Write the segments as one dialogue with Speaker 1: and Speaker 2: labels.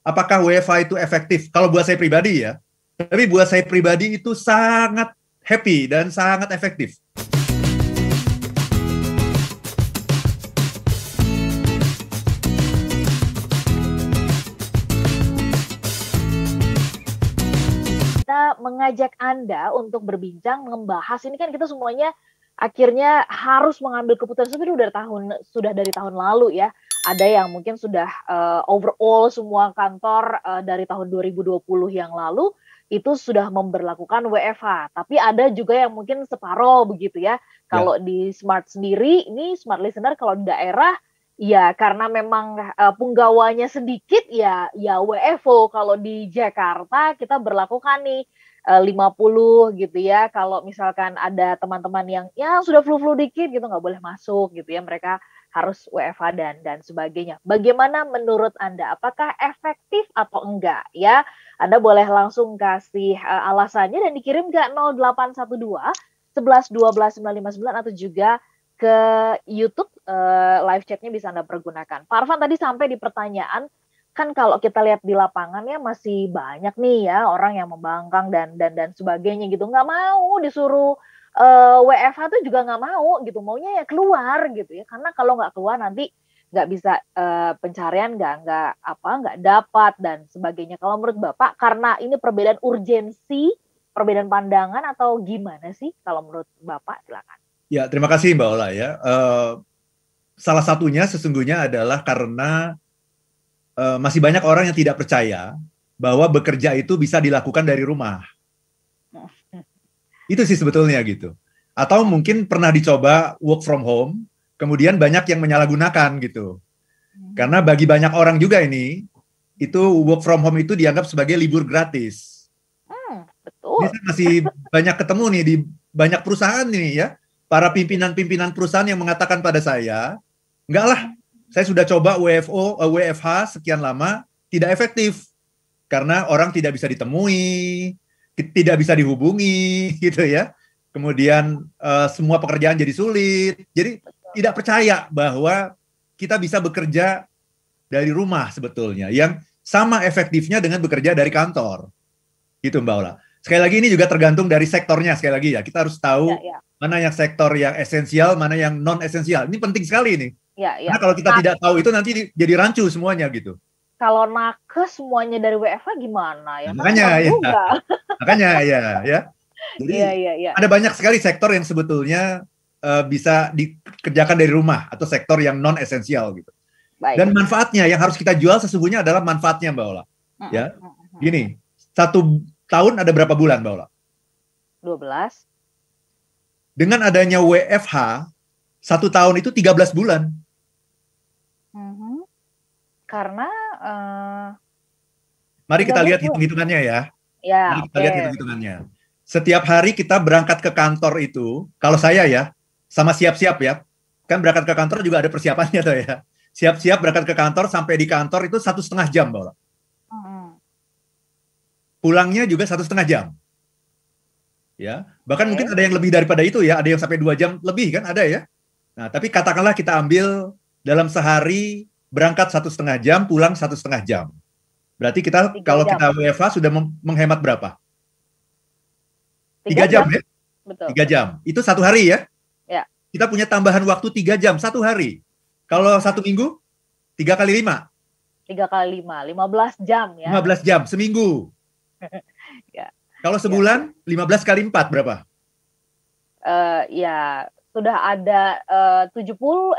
Speaker 1: apakah WFH itu efektif? Kalau buat saya pribadi ya, tapi buat saya pribadi itu sangat happy dan sangat efektif.
Speaker 2: Kita mengajak Anda untuk berbincang, membahas, ini kan kita semuanya akhirnya harus mengambil keputusan sudah dari tahun lalu ya. Ada yang mungkin sudah overall semua kantor dari tahun 2020 yang lalu itu sudah memberlakukan WFH. Tapi ada juga yang mungkin separuh begitu ya. Kalau di Smart sendiri, ini Smart Listener kalau di daerah ya karena memang penggawanya sedikit ya WFO. Kalau di Jakarta kita berlakukan nih 50 gitu ya. Kalau misalkan ada teman-teman yang ya sudah flu-flu dikit gitu nggak boleh masuk gitu ya. Mereka harus WFH dan sebagainya. Bagaimana menurut Anda? Apakah efektif atau enggak ya? Anda boleh langsung kasih alasannya dan dikirim ke 0812 11 12 959 atau juga ke YouTube live chatnya bisa Anda pergunakan. Pak Arfan tadi sampai di pertanyaan, kan kalau kita lihat di lapangan ya masih banyak nih ya orang yang membangkang dan sebagainya gitu, nggak mau disuruh WFH tuh juga nggak mau gitu, maunya ya keluar gitu ya, karena kalau nggak keluar nanti nggak bisa pencarian nggak dapat dan sebagainya. Kalau menurut Bapak karena ini perbedaan urgensi, perbedaan pandangan atau gimana sih kalau menurut Bapak? Silakan.
Speaker 1: Ya, terima kasih Mbak Ola ya. Salah satunya sesungguhnya adalah karena masih banyak orang yang tidak percaya bahwa bekerja itu bisa dilakukan dari rumah. Itu sih sebetulnya gitu. Atau mungkin pernah dicoba work from home, kemudian banyak yang menyalahgunakan gitu. Karena bagi banyak orang juga ini, itu work from home itu dianggap sebagai libur gratis.
Speaker 2: Betul.
Speaker 1: Ini masih banyak ketemu nih di banyak perusahaan nih ya. Para pimpinan-pimpinan perusahaan yang mengatakan pada saya, enggak lah, saya sudah coba WFH sekian lama, tidak efektif. Karena orang tidak bisa ditemui, tidak bisa dihubungi, gitu ya. Kemudian semua pekerjaan jadi sulit. Jadi tidak percaya bahwa kita bisa bekerja dari rumah sebetulnya. Yang sama efektifnya dengan bekerja dari kantor. Gitu Mbak Ola. Sekali lagi ini juga tergantung dari sektornya sekali lagi ya. Kita harus tahu mana yang sektor yang esensial, mana yang non esensial. Ini penting sekali ini. Karena kalau kita tidak tahu itu nanti jadi rancu semuanya gitu.
Speaker 2: Kalau nakes semuanya dari WFH gimana ya?
Speaker 1: Makanya ya. Jadi ada banyak sekali sektor yang sebetulnya bisa dikerjakan dari rumah atau sektor yang non esensial gitu. Dan manfaatnya yang harus kita jual sesungguhnya adalah manfaatnya Mbak Ola. Ya, gini, 1 tahun ada berapa bulan Mbak Ola?
Speaker 2: 12.
Speaker 1: Dengan adanya WFH, 1 tahun itu 13 bulan.
Speaker 2: Karena
Speaker 1: mari kita lihat hitung-hitungannya ya. Mari kita lihat hitung-hitungannya. Setiap hari kita berangkat ke kantor itu, kalau saya ya, sama siap-siap ya, kan berangkat ke kantor juga ada persiapannya tuh ya. Siap-siap berangkat ke kantor, sampai di kantor itu 1,5 jam, Mbak Ola. Pulangnya juga 1,5 jam. Ya, bahkan mungkin ada yang lebih daripada itu ya, ada yang sampai 2 jam lebih kan ada ya. Nah, tapi katakanlah kita ambil dalam sehari berangkat 1,5 jam, pulang 1,5 jam. Berarti kita kalau kita WFH sudah menghemat berapa? 3 jam ya?
Speaker 2: Betul.
Speaker 1: 3 jam. Itu 1 hari ya?
Speaker 2: Ya.
Speaker 1: Kita punya tambahan waktu 3 jam 1 hari. Kalau 1 minggu 3 kali 5.
Speaker 2: 3 kali 5, 15 jam ya.
Speaker 1: 15 jam seminggu.
Speaker 2: Ya.
Speaker 1: Kalau sebulan 15 kali 4 berapa?
Speaker 2: Ya sudah ada 70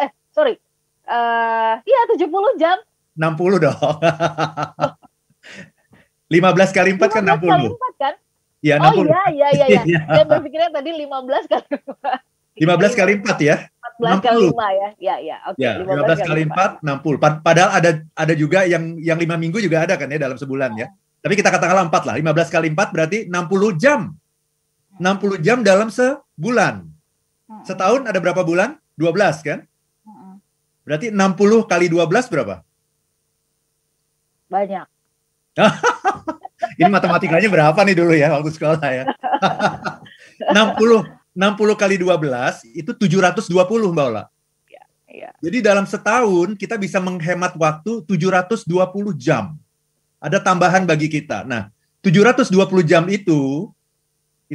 Speaker 2: 70 jam.
Speaker 1: 60 dong. 15 kali 4 kan 60.
Speaker 2: 15 kali 4 kan?
Speaker 1: Ya,
Speaker 2: 60. Iya. Saya berpikirnya tadi 15 kali 4.
Speaker 1: 15 kali 4 ya?
Speaker 2: 14 kali 5 ya. Ya, oke.
Speaker 1: Ya, 15 kali 4, 60. Padahal ada juga yang 5 minggu juga ada kan ya dalam sebulan ya. Tapi kita katakanlah 4 lah. 15 kali 4 berarti 60 jam. 60 jam dalam sebulan. Setahun ada berapa bulan? 12 kan? Berarti 60 kali 12 berapa?
Speaker 2: Banyak.
Speaker 1: Ini matematikanya berapa nih dulu ya waktu sekolah ya? 60 kali 12 itu 720 Mbak Ola.
Speaker 2: Iya.
Speaker 1: Jadi dalam setahun kita bisa menghemat waktu 720 jam. ada tambahan bagi kita. Nah, 720 jam itu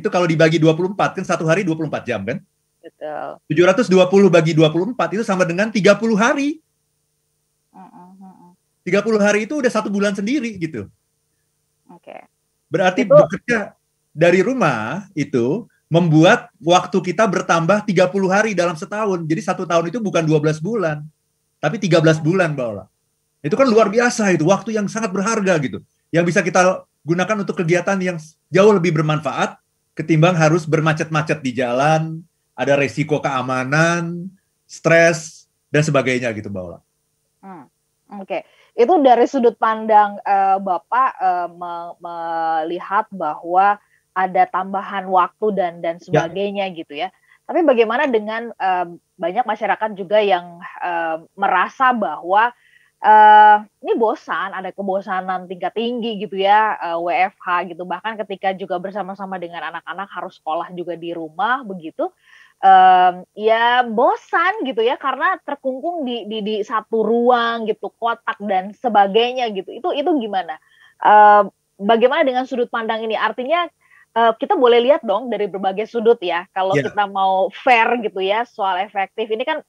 Speaker 1: kalau dibagi 24, kan satu hari 24 jam kan?
Speaker 2: Betul.
Speaker 1: 720 bagi 24 itu sama dengan 30 hari. 30 hari itu udah 1 bulan sendiri gitu.
Speaker 2: Oke.
Speaker 1: Berarti bekerja dari rumah itu membuat waktu kita bertambah 30 hari dalam setahun. Jadi 1 tahun itu bukan 12 bulan, tapi 13 bulan, Mbak Ola. Itu kan luar biasa itu, waktu yang sangat berharga gitu. Yang bisa kita gunakan untuk kegiatan yang jauh lebih bermanfaat ketimbang harus bermacet-macet di jalan, ada resiko keamanan, stres, dan sebagainya gitu, Mbak Ola.
Speaker 2: Oke. Itu dari sudut pandang Bapak melihat bahwa ada tambahan waktu dan sebagainya gitu ya. Tapi bagaimana dengan banyak masyarakat juga yang merasa bahwa ini bosan, ada kebosanan tingkat tinggi gitu ya, WFH gitu. Bahkan ketika juga bersama-sama dengan anak-anak harus sekolah juga di rumah begitu. Ya bosan gitu ya, karena terkungkung di satu ruang gitu, kotak dan sebagainya gitu. Itu gimana? Bagaimana dengan sudut pandang ini? Artinya kita boleh lihat dong dari berbagai sudut ya. Kalau kita mau fair gitu ya soal efektif ini kan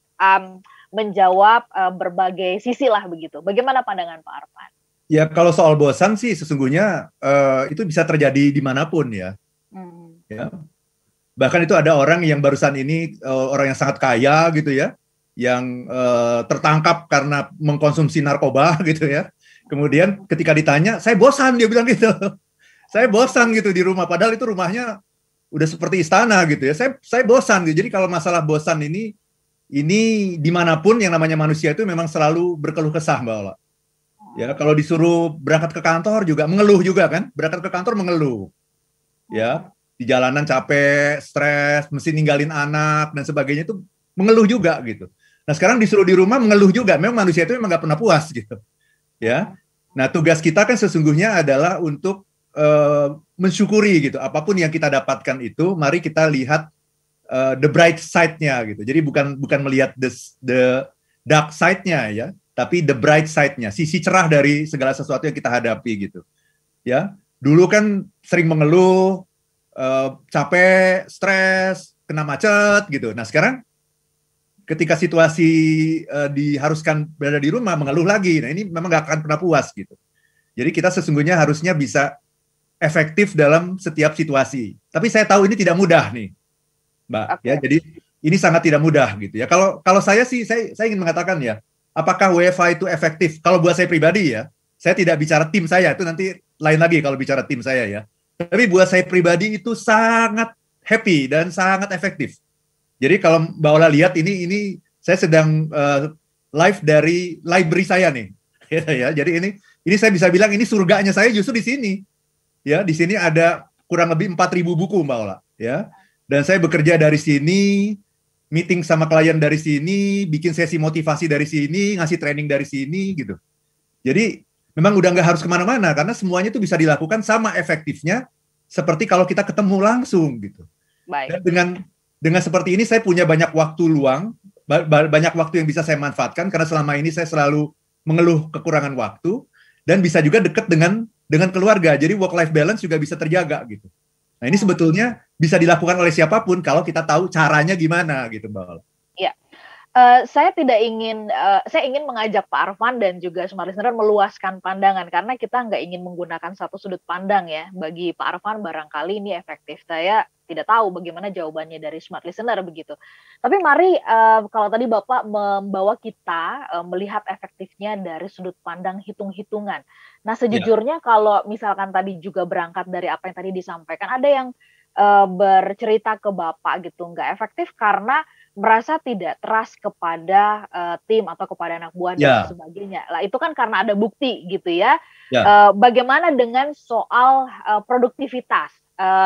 Speaker 2: menjawab berbagai sisi lah begitu. Bagaimana pandangan Pak Arfan?
Speaker 1: Ya kalau soal bosan sih sesungguhnya itu bisa terjadi dimanapun ya. Ya. Bahkan itu ada orang yang barusan ini orang yang sangat kaya gitu ya, yang tertangkap karena mengkonsumsi narkoba gitu ya. Kemudian ketika ditanya, saya bosan, dia bilang gitu. Saya bosan gitu di rumah, padahal itu rumahnya udah seperti istana gitu ya. Saya bosan gitu. Jadi kalau masalah bosan ini dimanapun yang namanya manusia itu memang selalu berkeluh kesah, Mbak Ola. Ya kalau disuruh berangkat ke kantor juga mengeluh juga kan, berangkat ke kantor mengeluh. Ya. Di jalanan capek, stres, mesti ninggalin anak dan sebagainya itu mengeluh juga gitu. Nah sekarang disuruh di rumah mengeluh juga. Memang manusia itu memang nggak pernah puas gitu. Ya. Nah tugas kita kan sesungguhnya adalah untuk mensyukuri gitu. Apapun yang kita dapatkan itu, mari kita lihat the bright side-nya gitu. Jadi bukan melihat the dark side-nya ya, tapi the bright side-nya, sisi cerah dari segala sesuatu yang kita hadapi gitu. Ya. Dulu kan sering mengeluh, capek, stres, kena macet gitu. Nah sekarang ketika situasi diharuskan berada di rumah mengeluh lagi. Nah ini memang nggak akan pernah puas gitu. Jadi kita sesungguhnya harusnya bisa efektif dalam setiap situasi. Tapi saya tahu ini tidak mudah nih, Mbak. Okay. Ya jadi ini sangat tidak mudah gitu ya. Kalau saya sih saya ingin mengatakan ya, apakah WFH itu efektif? Kalau buat saya pribadi ya, saya tidak bicara tim saya, itu nanti lain lagi kalau bicara tim saya ya. Tapi buat saya pribadi itu sangat happy dan sangat efektif. Jadi kalau Mbak Ola lihat ini saya sedang live dari library saya nih. Ya, jadi ini saya bisa bilang ini surganya saya justru di sini. Ya, di sini ada kurang lebih 4.000 buku Mbak Ola, ya. Dan saya bekerja dari sini, meeting sama klien dari sini, bikin sesi motivasi dari sini, ngasih training dari sini gitu. Jadi memang udah nggak harus kemana-mana karena semuanya itu bisa dilakukan sama efektifnya seperti kalau kita ketemu langsung gitu.
Speaker 2: Baik.
Speaker 1: Dan dengan seperti ini saya punya banyak waktu luang, banyak waktu yang bisa saya manfaatkan karena selama ini saya selalu mengeluh kekurangan waktu dan bisa juga dekat dengan keluarga. Jadi work life balance juga bisa terjaga gitu. Nah ini sebetulnya bisa dilakukan oleh siapapun kalau kita tahu caranya gimana gitu, Mbak.
Speaker 2: Iya. Saya ingin mengajak Pak Arfan dan juga Smart Listener meluaskan pandangan karena kita nggak ingin menggunakan satu sudut pandang ya. Bagi Pak Arfan barangkali ini efektif. Saya tidak tahu bagaimana jawabannya dari Smart Listener begitu. Tapi mari kalau tadi Bapak membawa kita melihat efektifnya dari sudut pandang hitung-hitungan. Nah sejujurnya kalau misalkan tadi juga berangkat dari apa yang tadi disampaikan, ada yang bercerita ke Bapak gitu nggak efektif karena merasa tidak trust kepada tim atau kepada anak buah dan sebagainya. Lah itu kan karena ada bukti gitu ya. Bagaimana dengan soal produktivitas?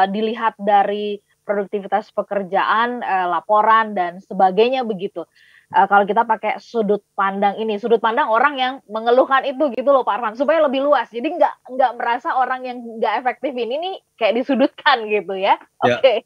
Speaker 2: Dilihat dari produktivitas pekerjaan, laporan dan sebagainya begitu. Kalau kita pakai sudut pandang ini, sudut pandang orang yang mengeluhkan itu gitu loh Pak Arfan, supaya lebih luas. Jadi nggak merasa orang yang nggak efektif ini nih kayak disudutkan gitu ya. Oke.